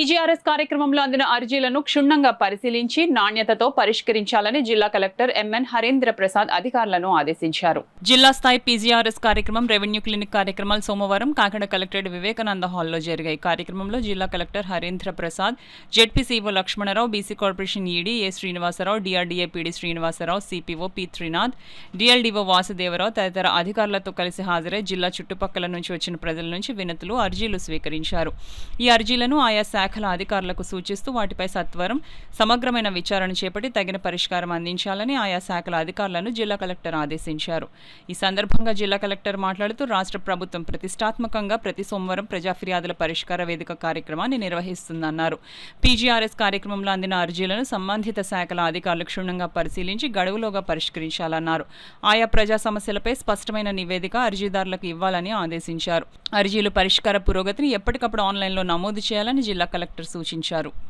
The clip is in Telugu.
పీజీఆర్ఎస్ కార్యక్రమంలో అందిన అర్జీలను క్షుణ్ణంగా పరిశీలించి నాణ్యతతో పరిష్కరించాలని జిల్లా కలెక్టర్ ఎంఎన్ హరేంద్ర ప్రసాద్ అధికారులను ఆదేశించారు. జిల్లా స్థాయి పీజీఆర్ఎస్ కార్యక్రమం, రెవెన్యూ క్లినిక్ కార్యక్రమాలు సోమవారం కాకినాడ కలెక్టరేట్ వివేకానంద హాల్లో జరిగాయి. కార్యక్రమంలో జిల్లా collector Harendra Prasad, ZPCO Lakshmanarao, BC corporation ED A Srinivasarao, DRDA PD Srinivasarao, CPO P Trinath, DLDO Vasudevarao తదితర అధికారులతో కలిసి హాజరై జిల్లా చుట్టుపక్కల నుంచి వచ్చిన ప్రజల నుంచి వినతులు, అర్జీలు స్వీకరించారు. ఈ అర్జీలను ఆయా శాఖల అధికారులకు సూచిస్తూ వాటిపై సత్వరం సమగ్రమైన విచారణ చేపట్టి తగిన పరిష్కారం అందించాలని ఆయా శాఖల అధికారులను జిల్లా కలెక్టర్ ఆదేశించారు. ఈ సందర్భంగా జిల్లా కలెక్టర్ మాట్లాడుతూ రాష్ట్ర ప్రభుత్వం ప్రతిష్టాత్మకంగా ప్రతి సోమవారం ప్రజా ఫిర్యాదుల పరిష్కార వేదిక కార్యక్రమాన్ని నిర్వహిస్తుందన్నారు. పీజీఆర్ఎస్ కార్యక్రమంలో అందిన అర్జీలను సంబంధిత శాఖల అధికారులు క్షుణ్ణంగా పరిశీలించి గడువులోగా పరిష్కరించాలన్నారు. ఆయా ప్రజా సమస్యలపై స్పష్టమైన నివేదిక అర్జీదారులకు ఇవ్వాలని ఆదేశించారు. అర్జీలు పరిష్కార పురోగతిని ఎప్పటికప్పుడు ఆన్లైన్లో నమోదు చేయాలని జిల్లా కలెక్టర్ సూచించారు.